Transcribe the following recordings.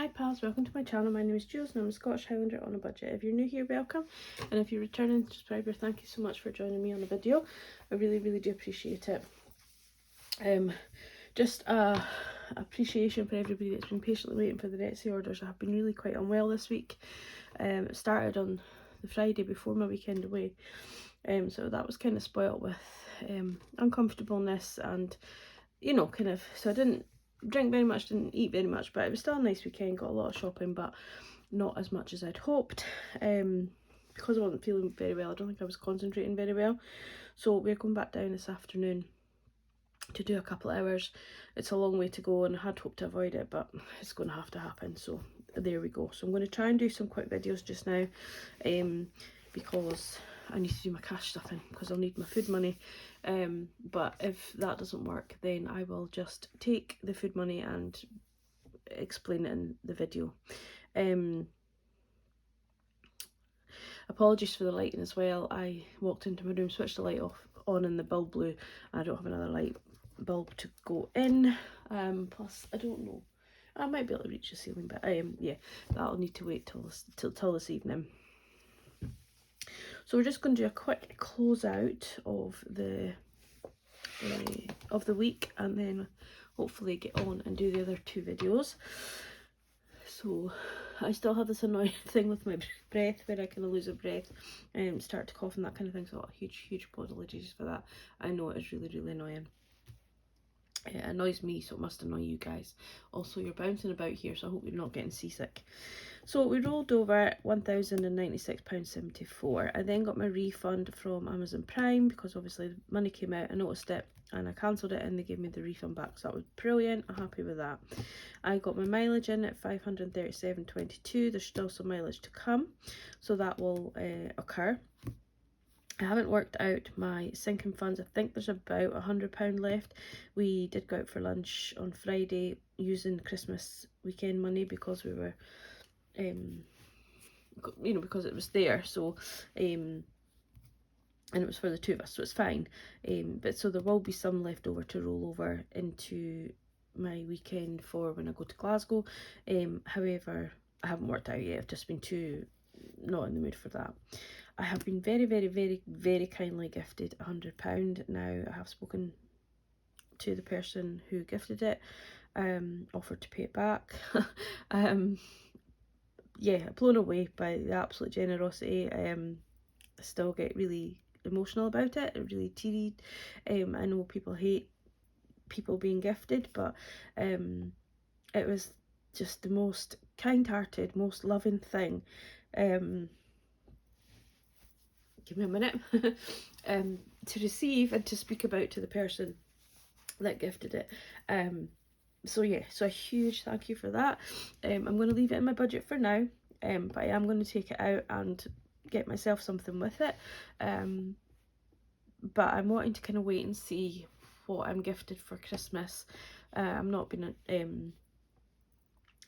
Hi pals, welcome to my channel. My name is Julz and I'm a Scottish Highlander on a budget. If you're new here, welcome, and if you're a returning subscriber, thank you so much for joining me on a video. I really do appreciate it. Just appreciation for everybody that's been patiently waiting for the Etsy orders. I have been really quite unwell this week. It started on the Friday before my weekend away, so that was kind of spoilt with uncomfortableness and so I didn't drink very much, didn't eat very much, but it was still a nice weekend. Got a lot of shopping, but not as much as I'd hoped. Because I wasn't feeling very well, I don't think I was concentrating very well. So we're going back down this afternoon to do a couple of hours. It's a long way to go and I had hoped to avoid it, but it's going to have to happen. So there we go. So I'm going to try and do some quick videos just now, because I need to do my cash stuffing because I'll need my food money. But if that doesn't work, then I will just take the food money and explain it in the video. Apologies for the lighting as well. I walked into my room, switched the light on and the bulb blew. I don't have another light bulb to go in. Plus I don't know, I might be able to reach the ceiling, but yeah, that'll need to wait till this evening. So we're just going to do a quick close out of the week and then hopefully get on and do the other two videos. So I still have this annoying thing with my breath where I kind of lose a breath and start to cough and that kind of thing, so huge apologies for that. I know it is really annoying. It annoys me, so it must annoy you guys. Also, you're bouncing about here, so I hope you're not getting seasick. So we rolled over £1,096.74. I then got my refund from Amazon Prime because obviously the money came out, I noticed it and I cancelled it and they gave me the refund back, so that was brilliant. I'm happy with that. I got my mileage in at 537.22. There's still some mileage to come, so that will occur. I haven't worked out my sinking funds. I think there's about £100 left. We did go out for lunch on Friday using Christmas weekend money because we were, because it was there. So, and it was for the two of us, so it's fine. But so there will be some left over to roll over into my weekend for when I go to Glasgow. However, I haven't worked out yet. I've just been not in the mood for that. I have been very kindly gifted £100. Now I have spoken to the person who gifted it, offered to pay it back. Yeah, blown away by the absolute generosity. I still get really emotional about it, really teary. I know people hate people being gifted, but it was just the most kind-hearted, most loving thing. Give me a minute. To receive and to speak about to the person that gifted it. So yeah, so a huge thank you for that. I'm going to leave it in my budget for now, but I am going to take it out and get myself something with it. But I'm wanting to kind of wait and see what I'm gifted for Christmas. I'm not been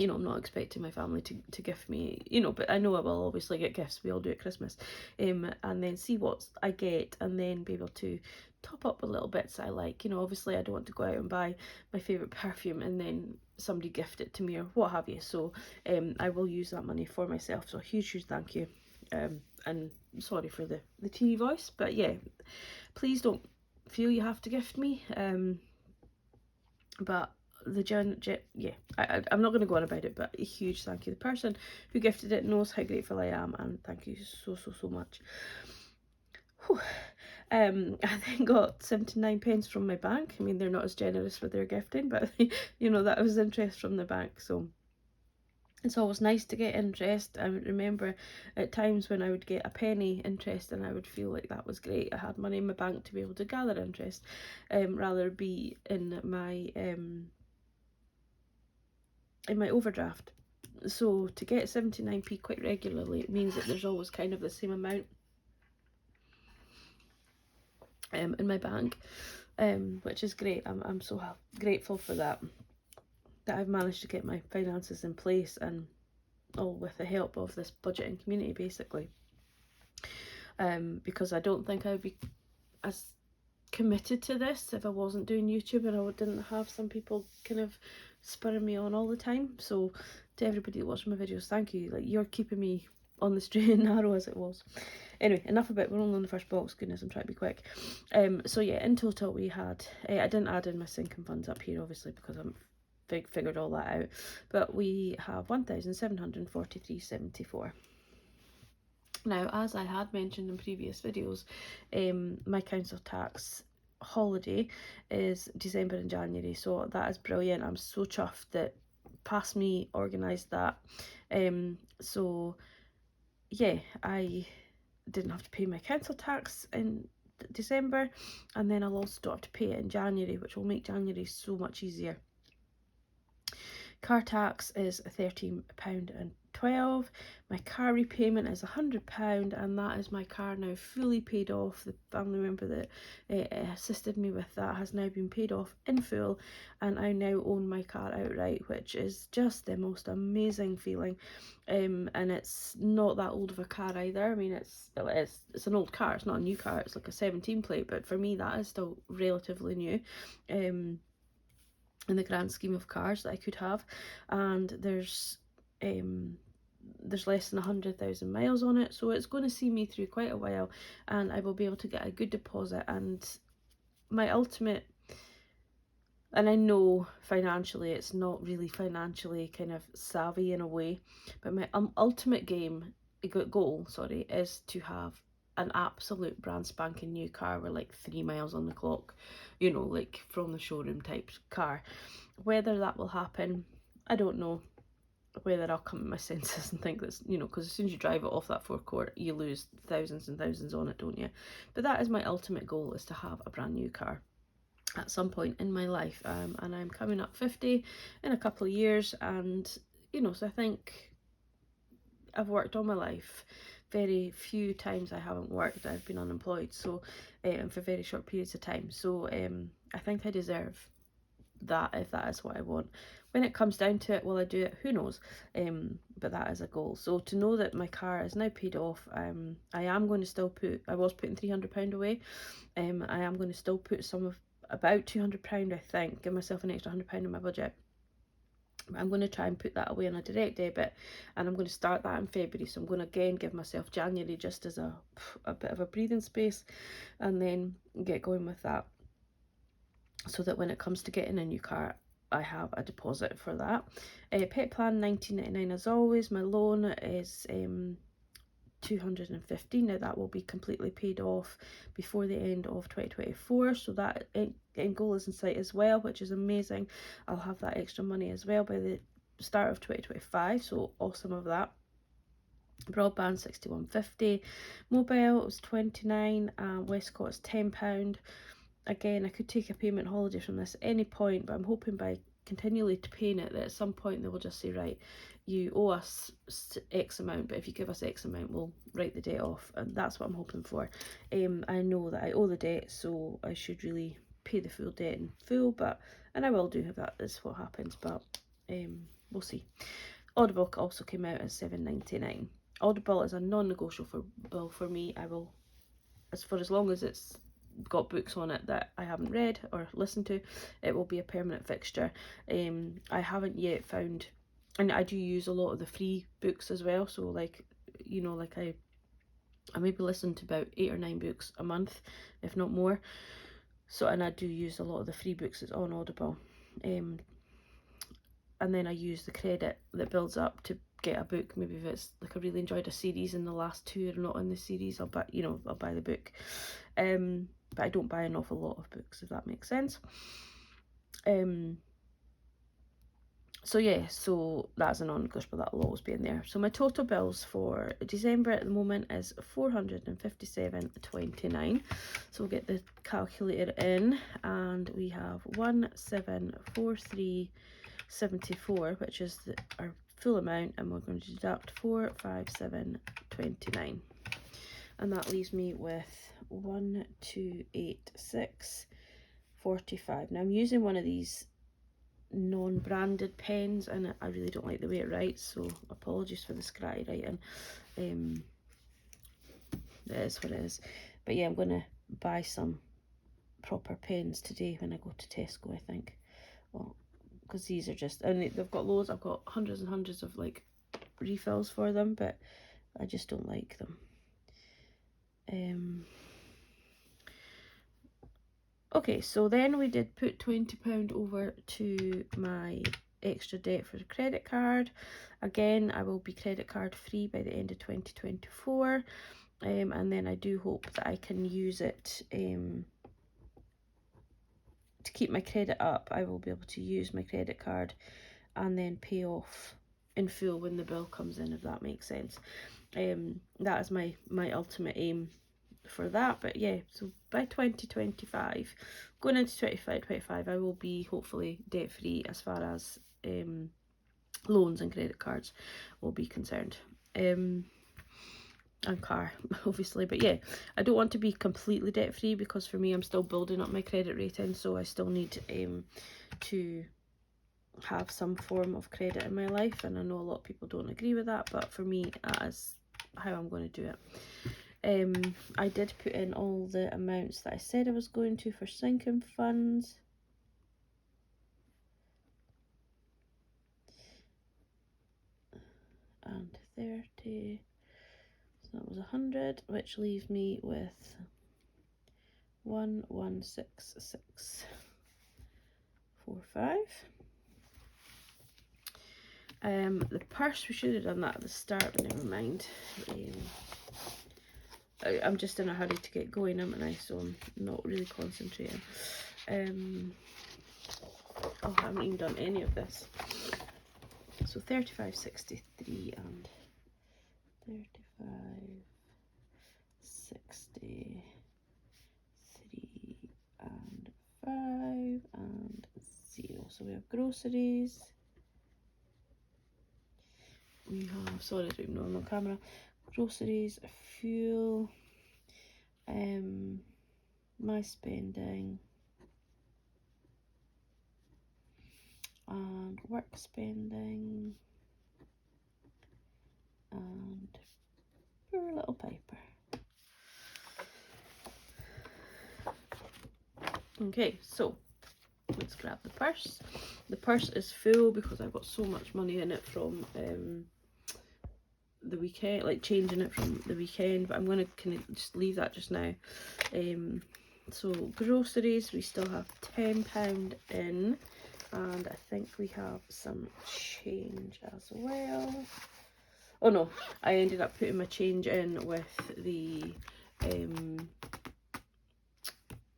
I'm not expecting my family to gift me, but I know I will obviously get gifts. We all do at Christmas. And then see what I get and then be able to top up with little bits I like. Obviously I don't want to go out and buy my favourite perfume and then somebody gift it to me or what have you. So I will use that money for myself. So a huge thank you. And sorry for the teeny voice, but yeah, please don't feel you have to gift me. But I'm not going to go on about it, but a huge thank you. The person who gifted it knows how grateful I am, and thank you so much. Whew. I then got 79 pence from my bank. I mean, they're not as generous with their gifting, but that was interest from the bank, so it's always nice to get interest. I remember at times when I would get a penny interest and I would feel like that was great. I had money in my bank to be able to gather interest, rather be in my overdraft. So to get 79p quite regularly, it means that there's always kind of the same amount in my bank, which is great. I'm so grateful for that I've managed to get my finances in place, and all with the help of this budgeting community basically, because I don't think I would be as committed to this if I wasn't doing YouTube and I didn't have some people kind of spurring me on all the time. So to everybody that watched my videos, thank you. Like, you're keeping me on the straight and narrow, as it was. Anyway, enough about, we're only on the first box, goodness, I'm trying to be quick. So yeah, in total we had, I didn't add in my sinking funds up here obviously because I'm figured all that out, but we have 1,743.74. Now, as I had mentioned in previous videos, my council tax holiday is December and January, so that is brilliant. I'm so chuffed that Past Me organised that. So yeah, I didn't have to pay my council tax in December, and then I'll also don't have to pay it in January, which will make January so much easier. Car tax is £13.12. My car repayment is £100, and that is my car now fully paid off. The family member that assisted me with that has now been paid off in full, and I now own my car outright, which is just the most amazing feeling. And it's not that old of a car either. I mean, it's an old car, it's not a new car, it's like a 17 plate, but for me that is still relatively new. In the grand scheme of cars that I could have, and there's less than 100,000 miles on it, so it's going to see me through quite a while, and I will be able to get a good deposit. And my ultimate, and I know financially it's not really financially kind of savvy in a way, but my ultimate goal is to have an absolute brand spanking new car with like 3 miles on the clock, you know, like from the showroom type car. Whether that will happen, I don't know. Whether I'll come to my senses and think that's, you know, because as soon as you drive it off that forecourt, you lose thousands and thousands on it, don't you? But that is my ultimate goal, is to have a brand new car at some point in my life. And I'm coming up 50 in a couple of years, and you know, so I think I've worked all my life. Very few times I haven't worked, I've been unemployed, so for very short periods of time. So I think I deserve that, if that is what I want. When it comes down to it, will I do it? Who knows? But that is a goal. So to know that my car is now paid off, I am going to still I was putting £300 away. I am going to still put some of about £200, I think, give myself an extra £100 in my budget. I'm going to try and put that away on a direct debit, and I'm going to start that in February. So I'm going to again give myself January just as a bit of a breathing space, and then get going with that, so that when it comes to getting a new car, I have a deposit for that. Pet plan £19.99 as always. My loan is £250. Now that will be completely paid off before the end of 2024, so that end goal is in sight as well, which is amazing. I'll have that extra money as well by the start of 2025, so awesome of that. Broadband £61.50. Mobile was £29, and Westcott is £10. Again, I could take a payment holiday from this at any point, but I'm hoping by continually paying it that at some point they will just say, right, you owe us X amount, but if you give us X amount, we'll write the debt off. And that's what I'm hoping for. I know that I owe the debt, so I should really pay the full debt in full, and I will do if that is what happens, but we'll see. Audible also came out at £7.99. Audible is a non-negotiable for me. I will, for as long as it's got books on it that I haven't read or listened to, it will be a permanent fixture. I haven't yet found, and I do use a lot of the free books as well, so like, you know, like I maybe listen to about 8 or 9 books a month, if not more. So, and I do use a lot of the free books that's on Audible, and then I use the credit that builds up to get a book. Maybe if it's like I really enjoyed a series and the last 2 are not in the series, I'll buy, you know, I'll buy the book. But I don't buy an awful lot of books, if that makes sense. So yeah, so that's a non-negotiable, that will always be in there. So my total bills for December at the moment is £457.29. So we'll get the calculator in, and we have 1743.74, which is our full amount, and we're going to deduct 457.29, and that leaves me with 1286.45. Now I'm using one of these non-branded pens, and I really don't like the way it writes, so apologies for the scratchy writing. It is what it is. But yeah, I'm going to buy some proper pens today when I go to Tesco, I think. Well, because these are just, and they've got loads, I've got hundreds and hundreds of like refills for them, but I just don't like them. Okay, so then we did put £20 over to my extra debt for the credit card. Again, I will be credit card free by the end of 2024, and then I do hope that I can use it to keep my credit up. I will be able to use my credit card and then pay off in full when the bill comes in, if that makes sense. That is my ultimate aim for that. But yeah, so by 2025, going into 2025, I will be hopefully debt free as far as loans and credit cards will be concerned, and car obviously. But yeah, I don't want to be completely debt free, because for me, I'm still building up my credit rating, so I still need to have some form of credit in my life, and I know a lot of people don't agree with that, but for me, that is how I'm going to do it. I did put in all the amounts that I said I was going to for sinking funds. And 30, so that was 100, which leaves me with 116645. The purse, we should have done that at the start, but never mind. I'm just in a hurry to get going, haven't I? So I'm not really concentrating. Oh, I haven't even done any of this. So 3563 and 3563 and 5 and 0. So we have groceries. We have, sorry, I don't even know I'm on camera. Groceries, fuel, my spending, and work spending, and poor little Piper. Okay, so let's grab the purse. The purse is full because I've got so much money in it from the weekend, like changing it from the weekend, but I'm going to kind of just leave that just now. So groceries, we still have £10 in, and I think we have some change as well. Oh no, I ended up putting my change in with the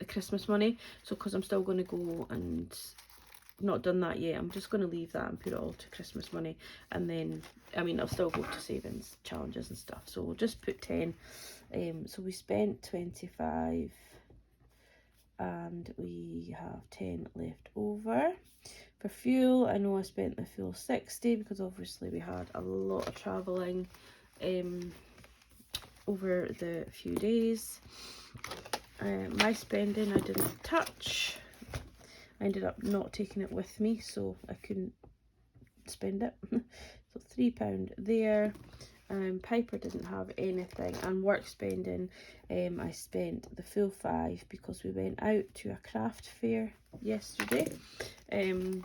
Christmas money, so because I'm still going to go and not done that yet, I'm just going to leave that and put it all to Christmas money, and then I mean I'll still go to savings challenges and stuff, so we'll just put 10. So we spent 25 and we have 10 left over. For fuel, I know I spent the full 60 because obviously we had a lot of travelling over the few days. My spending I didn't touch. I ended up not taking it with me, so I couldn't spend it. So £3 there. Piper didn't have anything, and work spending, I spent the full 5 because we went out to a craft fair yesterday, and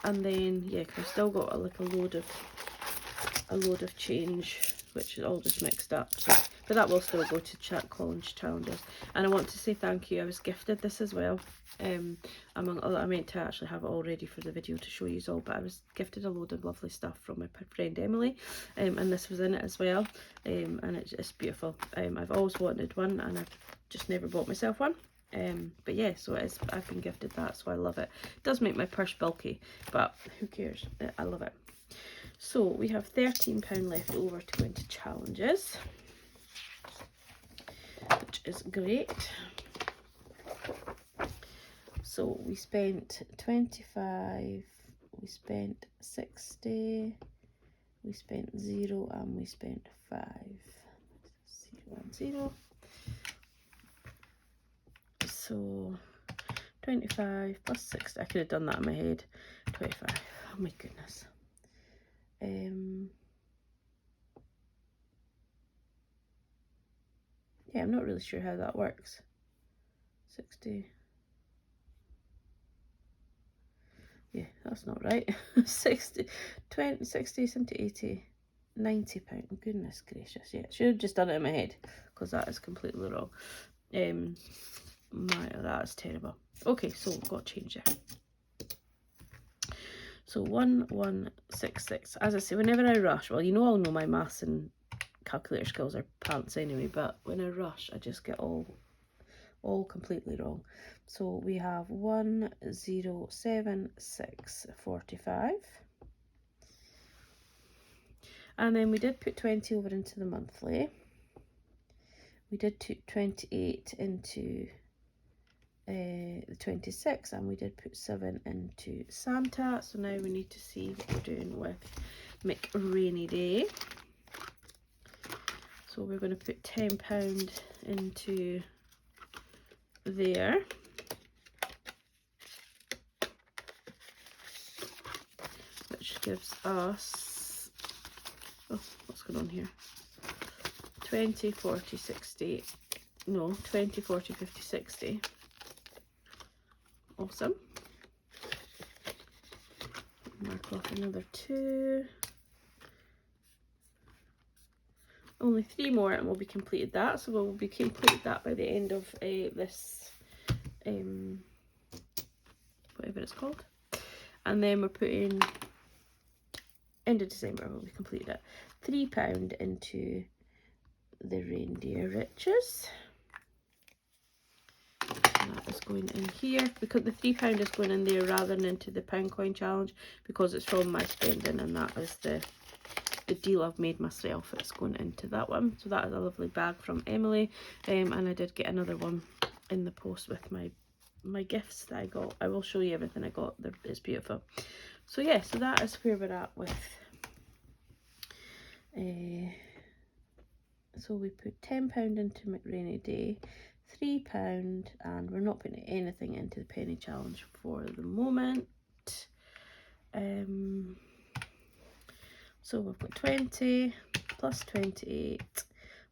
then yeah, I've still got a load of change, which is all just mixed up. So, but that will still go to college challenges. And I want to say thank you. I was gifted this as well. Among other, I meant to actually have it all ready for the video to show you all, but I was gifted a load of lovely stuff from my friend Emily, and this was in it as well, and it's beautiful. I've always wanted one, and I've just never bought myself one. But yeah, so I've been gifted that, so I love it. It does make my purse bulky, but who cares? I love it. So we have £13 left over to go into challenges, which is great. So we spent 25, we spent 60, we spent 0, and we spent 5. 0 and 0. So 25 plus 60, I could have done that in my head. 25, oh my goodness. Yeah, I'm not really sure how that works. 60. Yeah, that's not right. 60, 20, 60, 70, 80, 90 pound. Goodness gracious. Yeah, should have just done it in my head because that is completely wrong. That is terrible. Okay, so we've got to change there. So 1166. As I say, whenever I rush, well, you know, I'll know my maths and calculator skills are pants anyway, but when I rush, I just get all completely wrong. So we have 107645, and then we did put 20 over into the monthly. We did put 28 into the 26, and we did put 7 into Santa. So now we need to see what we're doing with McRainy Day. So we're going to put £10 into there, which gives us, oh, what's going on here, 20, 40, 60, no, 20, 40, 50, 60. Awesome. Mark off another 2. Only 3 more and we'll be completed that. So we'll be completed that by the end of this, whatever it's called. And then we're putting, end of December, we'll be completed it. £3 into the reindeer riches. And that is going in here, because the £3 is going in there rather than into the pound coin challenge, because it's from my spending, and that is the deal I've made myself. It's going into that one. So that is a lovely bag from Emily, and I did get another one in the post with my gifts that I got. I will show you everything I got. It's beautiful. So yeah, so that is where we're at with so we put £10 into McRainy Day, £3, and we're not putting anything into the penny challenge for the moment. So we've got 20 plus 28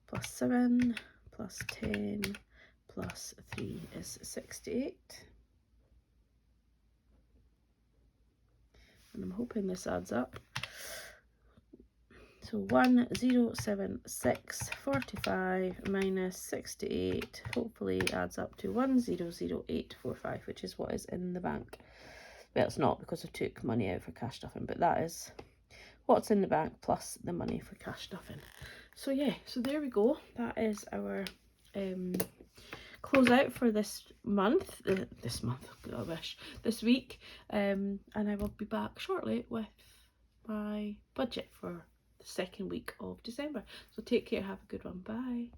plus 7 plus 10 plus 3 is 68. And I'm hoping this adds up. So 107645 minus 68 hopefully adds up to 100845, which is what is in the bank. Well, it's not, because I took money out for cash stuffing, but that is what's in the bank plus the money for cash stuffing. So yeah, so there we go. That is our close out for this month. This week. And I will be back shortly with my budget for the second week of December. So take care, have a good one, bye.